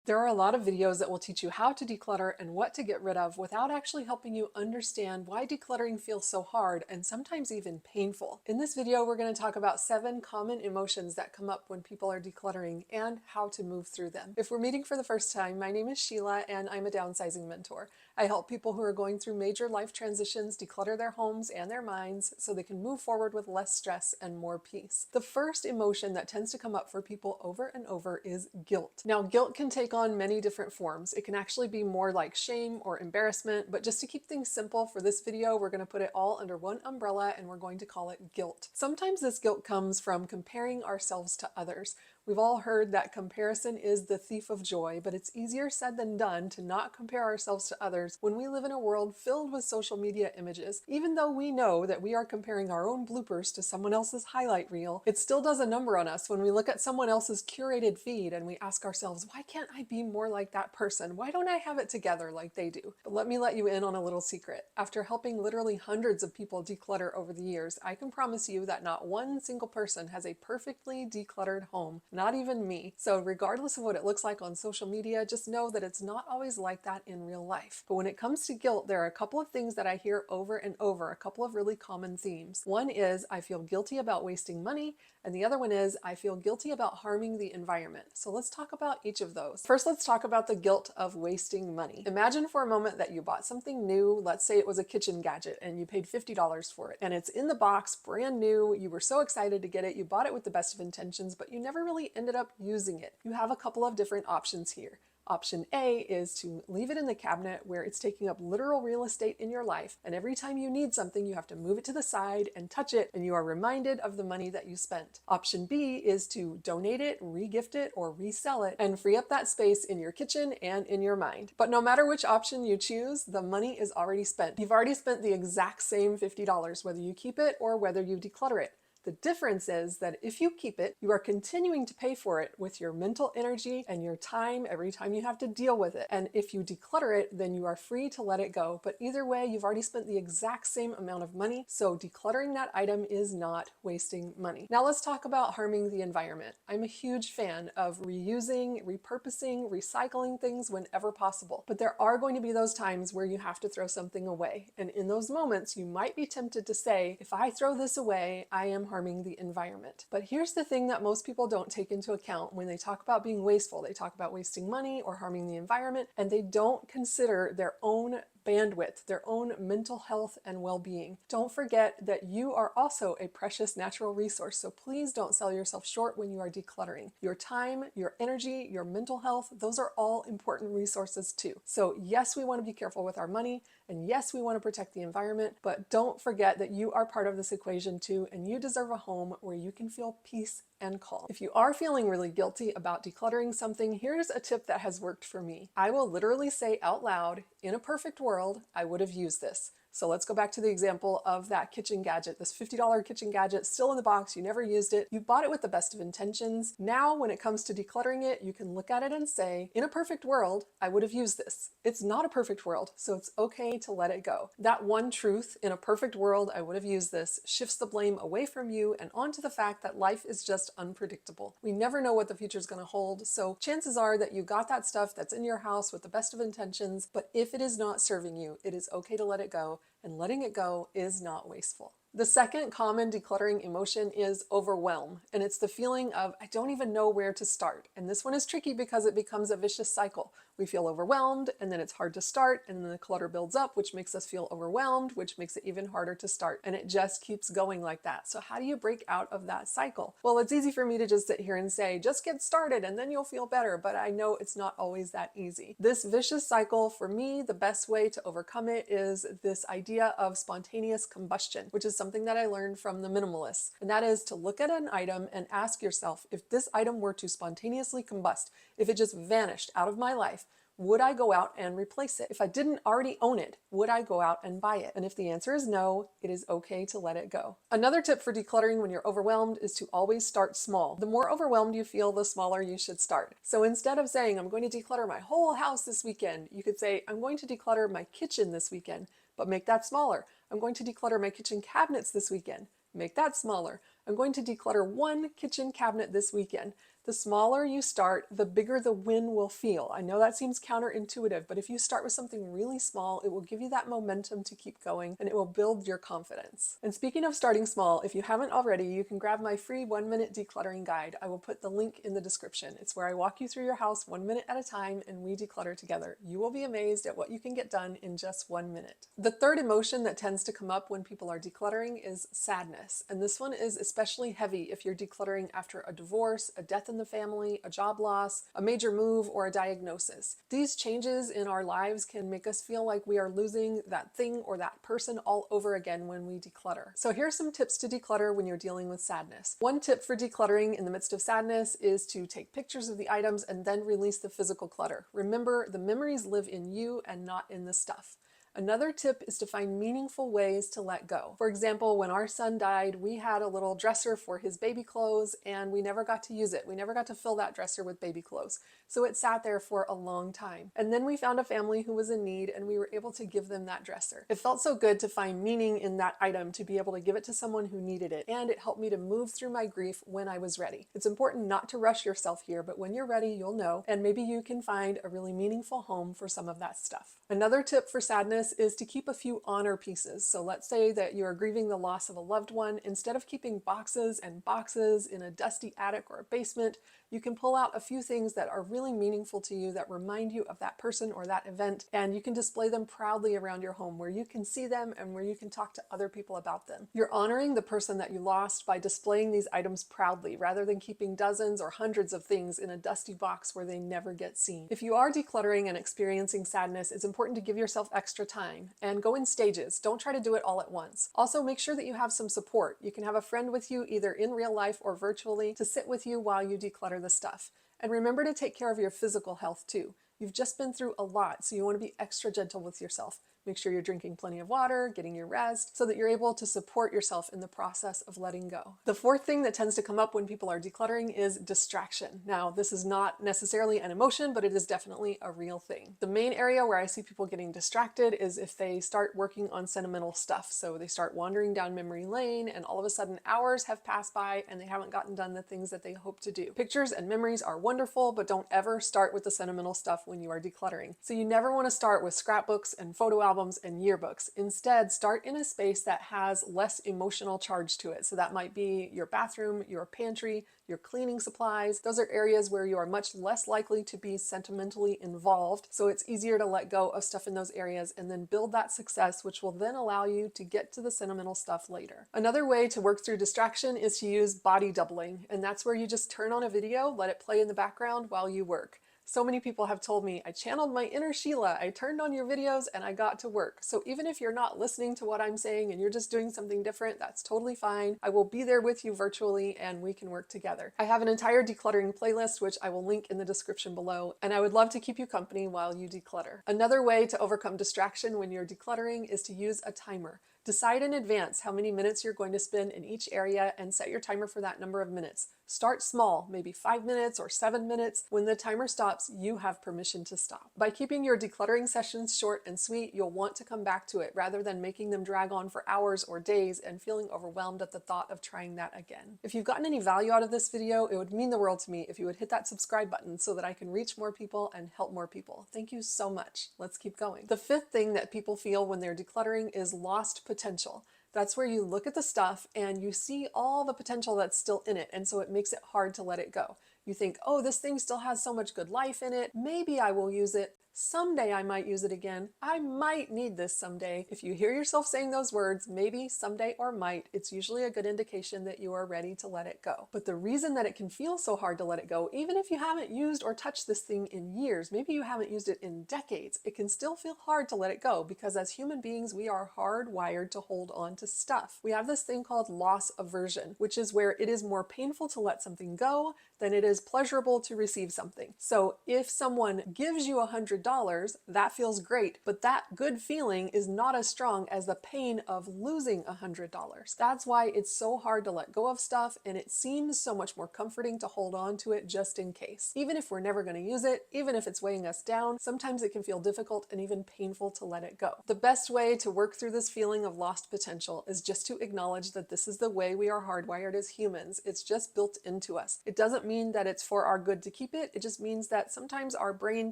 There are a lot of videos that will teach you how to declutter and what to get rid of without actually helping you understand why decluttering feels so hard and sometimes even painful. In this video, we're going to talk about 7 common emotions that come up when people are decluttering and how to move through them. If we're meeting for the first time, my name is Sheila and I'm a downsizing mentor. I help people who are going through major life transitions declutter their homes and their minds so they can move forward with less stress and more peace. The first emotion that tends to come up for people over and over is guilt. Now, guilt can take on many different forms. It can actually be more like shame or embarrassment, but just to keep things simple for this video, we're going to put it all under one umbrella and we're going to call it guilt. Sometimes this guilt comes from comparing ourselves to others. We've all heard that comparison is the thief of joy, but it's easier said than done to not compare ourselves to others when we live in a world filled with social media images. Even though we know that we are comparing our own bloopers to someone else's highlight reel, it still does a number on us when we look at someone else's curated feed and we ask ourselves, why can't I be more like that person? Why don't I have it together like they do? But let me let you in on a little secret. After helping literally hundreds of people declutter over the years, I can promise you that not one single person has a perfectly decluttered home. Not even me. So regardless of what it looks like on social media, just know that it's not always like that in real life. But when it comes to guilt, there are a couple of things that I hear over and over, a couple of really common themes. One is I feel guilty about wasting money, and the other one is I feel guilty about harming the environment. So let's talk about each of those. First, let's talk about the guilt of wasting money. Imagine for a moment that you bought something new. Let's say it was a kitchen gadget and you paid $50 for it, and it's in the box, brand new. You were so excited to get it. You bought it with the best of intentions, but you never really ended up using it. You have a couple of different options here. Option A is to leave it in the cabinet where it's taking up literal real estate in your life, and every time you need something, you have to move it to the side and touch it, and you are reminded of the money that you spent. Option B is to donate it, re-gift it, or resell it, and free up that space in your kitchen and in your mind. But no matter which option you choose, the money is already spent. You've already spent the exact same $50, whether you keep it or whether you declutter it. The difference is that if you keep it, you are continuing to pay for it with your mental energy and your time every time you have to deal with it. And if you declutter it, then you are free to let it go. But either way, you've already spent the exact same amount of money, so decluttering that item is not wasting money. Now let's talk about harming the environment. I'm a huge fan of reusing, repurposing, recycling things whenever possible. But there are going to be those times where you have to throw something away. And in those moments, you might be tempted to say, if I throw this away, I am harming the environment. But here's the thing that most people don't take into account when they talk about being wasteful. They talk about wasting money or harming the environment, and they don't consider their own bandwidth, their own mental health and well-being. Don't forget that you are also a precious natural resource, so please don't sell yourself short when you are decluttering. Your time, your energy, your mental health, those are all important resources too. So yes, we want to be careful with our money, and yes, we want to protect the environment, but don't forget that you are part of this equation too, and you deserve a home where you can feel peace and calm. If you are feeling really guilty about decluttering something, here's a tip that has worked for me. I will literally say out loud, in a perfect world, I would have used this. So let's go back to the example of that kitchen gadget, this $50 kitchen gadget still in the box, you never used it, you bought it with the best of intentions. Now, when it comes to decluttering it, you can look at it and say, in a perfect world, I would have used this. It's not a perfect world, so it's okay to let it go. That one truth, in a perfect world, I would have used this, shifts the blame away from you and onto the fact that life is just unpredictable. We never know what the future is going to hold, so chances are that you got that stuff that's in your house with the best of intentions, but if it is not serving you, it is okay to let it go, and letting it go is not wasteful. The second common decluttering emotion is overwhelm, and it's the feeling of, I don't even know where to start. And this one is tricky because it becomes a vicious cycle. We feel overwhelmed, and then it's hard to start, and then the clutter builds up, which makes us feel overwhelmed, which makes it even harder to start. And it just keeps going like that. So how do you break out of that cycle? Well, it's easy for me to just sit here and say, just get started and then you'll feel better, but I know it's not always that easy. This vicious cycle, for me, the best way to overcome it is this idea of spontaneous combustion, which is something that I learned from the minimalists. And that is to look at an item and ask yourself, if this item were to spontaneously combust, if it just vanished out of my life, would I go out and replace it? If I didn't already own it, would I go out and buy it? And if the answer is no, it is okay to let it go. Another tip for decluttering when you're overwhelmed is to always start small. The more overwhelmed you feel, the smaller you should start. So instead of saying, I'm going to declutter my whole house this weekend, you could say, I'm going to declutter my kitchen this weekend, but make that smaller. I'm going to declutter my kitchen cabinets this weekend. Make that smaller. I'm going to declutter one kitchen cabinet this weekend. The smaller you start, the bigger the win will feel. I know that seems counterintuitive, but if you start with something really small, it will give you that momentum to keep going and it will build your confidence. And speaking of starting small, if you haven't already, you can grab my free 1-minute decluttering guide. I will put the link in the description. It's where I walk you through your house 1 minute at a time and we declutter together. You will be amazed at what you can get done in just 1 minute. The third emotion that tends to come up when people are decluttering is sadness. And this one is especially heavy if you're decluttering after a divorce, a death in the family, a job loss, a major move, or a diagnosis. These changes in our lives can make us feel like we are losing that thing or that person all over again when we declutter. So here are some tips to declutter when you're dealing with sadness. One tip for decluttering in the midst of sadness is to take pictures of the items and then release the physical clutter. Remember, the memories live in you and not in the stuff. Another tip is to find meaningful ways to let go. For example, when our son died, we had a little dresser for his baby clothes and we never got to use it. We never got to fill that dresser with baby clothes. So it sat there for a long time. And then we found a family who was in need and we were able to give them that dresser. It felt so good to find meaning in that item, to be able to give it to someone who needed it. And it helped me to move through my grief when I was ready. It's important not to rush yourself here, but when you're ready, you'll know. And maybe you can find a really meaningful home for some of that stuff. Another tip for sadness is to keep a few honor pieces. So let's say that you are grieving the loss of a loved one. Instead of keeping boxes and boxes in a dusty attic or a basement, you can pull out a few things that are really meaningful to you, that remind you of that person or that event, and you can display them proudly around your home where you can see them and where you can talk to other people about them. You're honoring the person that you lost by displaying these items proudly, rather than keeping dozens or hundreds of things in a dusty box where they never get seen. If you are decluttering and experiencing sadness, it's important to give yourself extra time and go in stages. Don't try to do it all at once. Also, make sure that you have some support. You can have a friend with you either in real life or virtually to sit with you while you declutter the stuff. And remember to take care of your physical health too. You've just been through a lot, so you want to be extra gentle with yourself. Make sure you're drinking plenty of water, getting your rest, so that you're able to support yourself in the process of letting go. The fourth thing that tends to come up when people are decluttering is distraction. Now, this is not necessarily an emotion, but it is definitely a real thing. The main area where I see people getting distracted is if they start working on sentimental stuff. So they start wandering down memory lane and all of a sudden hours have passed by and they haven't gotten done the things that they hope to do. Pictures and memories are wonderful, but don't ever start with the sentimental stuff when you are decluttering. So you never want to start with scrapbooks and photo albums and yearbooks. Instead, start in a space that has less emotional charge to it. So that might be your bathroom, your pantry, your cleaning supplies. Those are areas where you are much less likely to be sentimentally involved. So it's easier to let go of stuff in those areas and then build that success, which will then allow you to get to the sentimental stuff later. Another way to work through distraction is to use body doubling. And that's where you just turn on a video, let it play in the background while you work. So many people have told me, I channeled my inner Sheila, I turned on your videos and I got to work. So even if you're not listening to what I'm saying and you're just doing something different, that's totally fine. I will be there with you virtually and we can work together. I have an entire decluttering playlist, which I will link in the description below, and I would love to keep you company while you declutter. Another way to overcome distraction when you're decluttering is to use a timer. Decide in advance how many minutes you're going to spend in each area and set your timer for that number of minutes. Start small, maybe 5 minutes or 7 minutes. When the timer stops, you have permission to stop. By keeping your decluttering sessions short and sweet, you'll want to come back to it rather than making them drag on for hours or days and feeling overwhelmed at the thought of trying that again. If you've gotten any value out of this video, it would mean the world to me if you would hit that subscribe button so that I can reach more people and help more people. Thank you so much. Let's keep going. The fifth thing that people feel when they're decluttering is lost potential. That's where you look at the stuff and you see all the potential that's still in it, and so it makes it hard to let it go. You think, oh, this thing still has so much good life in it. Maybe I will use it. Someday I might use it again. I might need this someday. If you hear yourself saying those words, maybe, someday, or might, it's usually a good indication that you are ready to let it go. But the reason that it can feel so hard to let it go, even if you haven't used or touched this thing in years, maybe you haven't used it in decades, it can still feel hard to let it go because as human beings, we are hardwired to hold on to stuff. We have this thing called loss aversion, which is where it is more painful to let something go than it is pleasurable to receive something. So if someone gives you $100 $100, that feels great, but that good feeling is not as strong as the pain of losing $100. That's why it's so hard to let go of stuff, and it seems so much more comforting to hold on to it just in case. Even if we're never going to use it, even if it's weighing us down, sometimes it can feel difficult and even painful to let it go. The best way to work through this feeling of lost potential is just to acknowledge that this is the way we are hardwired as humans. It's just built into us. It doesn't mean that it's for our good to keep it. It just means that sometimes our brain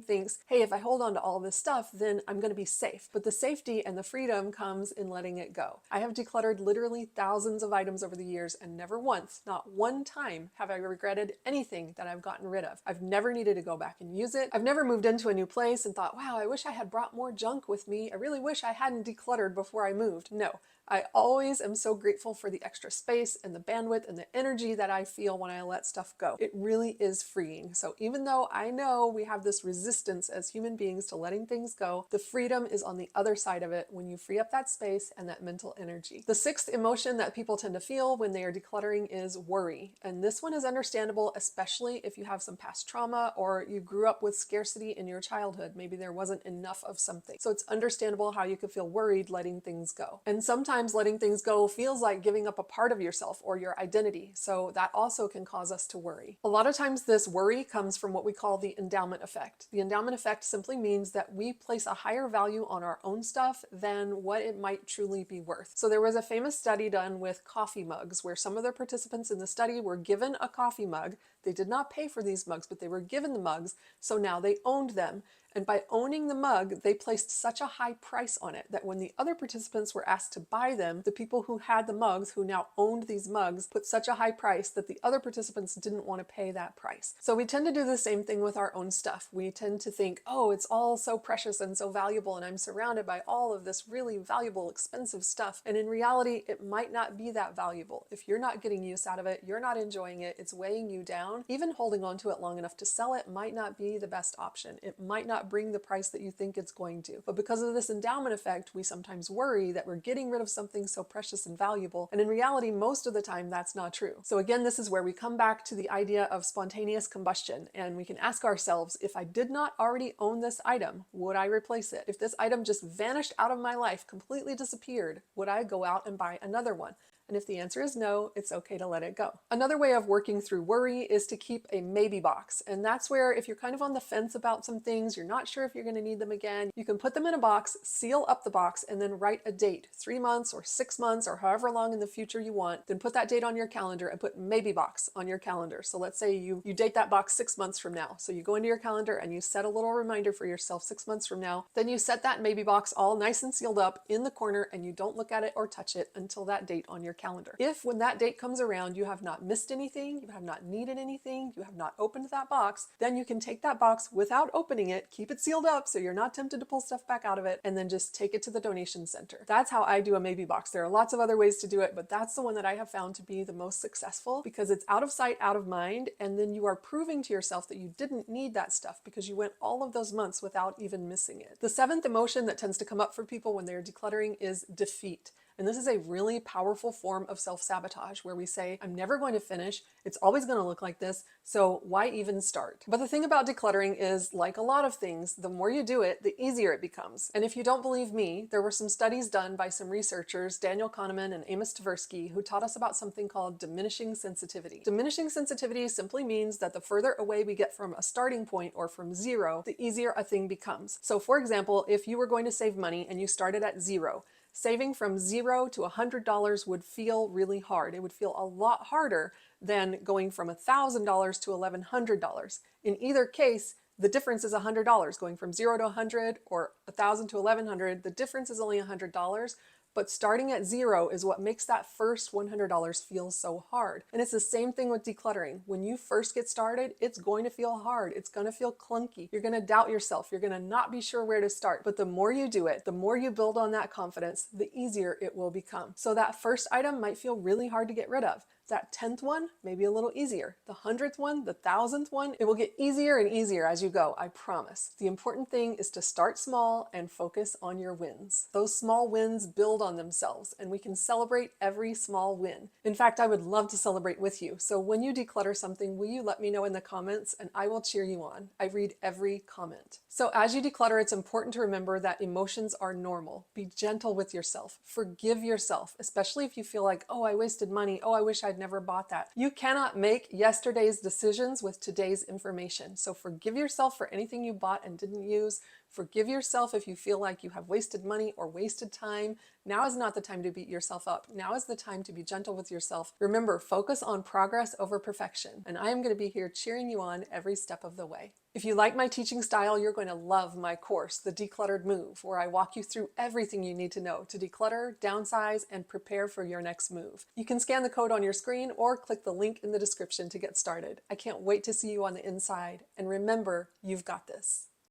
thinks, hey, if I hold on to all this stuff, then I'm going to be safe. But the safety and the freedom comes in letting it go. I have decluttered literally thousands of items over the years, and never once, not one time, have I regretted anything that I've gotten rid of. I've never needed to go back and use it. I've never moved into a new place and thought, wow, I wish I had brought more junk with me. I really wish I hadn't decluttered before I moved. No. I always am so grateful for the extra space and the bandwidth and the energy that I feel when I let stuff go. It really is freeing. So even though I know we have this resistance as human beings to letting things go, the freedom is on the other side of it when you free up that space and that mental energy. The sixth emotion that people tend to feel when they are decluttering is worry. And this one is understandable, especially if you have some past trauma or you grew up with scarcity in your childhood. Maybe there wasn't enough of something. So it's understandable how you could feel worried letting things go. And sometimes letting things go feels like giving up a part of yourself or your identity, so that also can cause us to worry. A lot of times this worry comes from what we call the endowment effect. The endowment effect simply means that we place a higher value on our own stuff than what it might truly be worth. So there was a famous study done with coffee mugs where some of the participants in the study were given a coffee mug. They did not pay for these mugs, but they were given the mugs, so now they owned them. And by owning the mug, they placed such a high price on it that when the other participants were asked to buy them, the people who had the mugs, who now owned these mugs, put such a high price that the other participants didn't want to pay that price. So we tend to do the same thing with our own stuff. We tend to think, oh, it's all so precious and so valuable, and I'm surrounded by all of this really valuable, expensive stuff. And in reality, it might not be that valuable. If you're not getting use out of it, you're not enjoying it, it's weighing you down, even holding on to it long enough to sell it might not be the best option. It might not bring the price that you think it's going to. But because of this endowment effect, we sometimes worry that we're getting rid of something so precious and valuable. And in reality, most of the time, that's not true. So again, this is where we come back to the idea of spontaneous combustion. And we can ask ourselves, if I did not already own this item, would I replace it? If this item just vanished out of my life, completely disappeared, would I go out and buy another one? And if the answer is no, it's okay to let it go. Another way of working through worry is to keep a maybe box. And that's where if you're kind of on the fence about some things, you're not sure if you're going to need them again, you can put them in a box, seal up the box, and then write a date, 3 months or 6 months or however long in the future you want. Then put that date on your calendar and put maybe box on your calendar. So let's say you date that box 6 months from now. So you go into your calendar and you set a little reminder for yourself 6 months from now. Then you set that maybe box all nice and sealed up in the corner and you don't look at it or touch it until that date on your calendar. If when that date comes around, you have not missed anything, you have not needed anything, you have not opened that box, then you can take that box without opening it, keep it sealed up so you're not tempted to pull stuff back out of it, and then just take it to the donation center. That's how I do a maybe box. There are lots of other ways to do it, but that's the one that I have found to be the most successful because it's out of sight, out of mind, and then you are proving to yourself that you didn't need that stuff because you went all of those months without even missing it. The seventh emotion that tends to come up for people when they're decluttering is defeat. And this is a really powerful form of self-sabotage where we say, I'm never going to finish. It's always going to look like this. So why even start? But the thing about decluttering is, like a lot of things, the more you do it, the easier it becomes. And if you don't believe me, there were some studies done by some researchers, Daniel Kahneman and Amos Tversky, who taught us about something called diminishing sensitivity. Diminishing sensitivity simply means that the further away we get from a starting point or from zero, the easier a thing becomes. So for example, if you were going to save money and you started at zero, saving from $0 to $100 would feel really hard. It would feel a lot harder than going from $1,000 to $1,100. In either case, the difference is $100. Going from 0 to 100 or 1,000 to 1,100, the difference is only $100. But starting at zero is what makes that first $100 feel so hard. And it's the same thing with decluttering. When you first get started, it's going to feel hard. It's going to feel clunky. You're going to doubt yourself. You're going to not be sure where to start. But the more you do it, the more you build on that confidence, the easier it will become. So that first item might feel really hard to get rid of. That 10th one, maybe a little easier. The 100th one, the 1000th one, it will get easier and easier as you go, I promise. The important thing is to start small and focus on your wins. Those small wins build on themselves, and we can celebrate every small win. In fact, I would love to celebrate with you. So when you declutter something, will you let me know in the comments and I will cheer you on. I read every comment. So as you declutter, it's important to remember that emotions are normal. Be gentle with yourself. Forgive yourself, especially if you feel like, oh, I wasted money. Oh, I wish I'd never bought that. You cannot make yesterday's decisions with today's information. So forgive yourself for anything you bought and didn't use. Forgive yourself if you feel like you have wasted money or wasted time. Now is not the time to beat yourself up. Now is the time to be gentle with yourself. Remember, focus on progress over perfection. And I am going to be here cheering you on every step of the way. If you like my teaching style, you're going to love my course, The Decluttered Move, where I walk you through everything you need to know to declutter, downsize, and prepare for your next move. You can scan the code on your screen or click the link in the description to get started. I can't wait to see you on the inside. And remember, you've got this.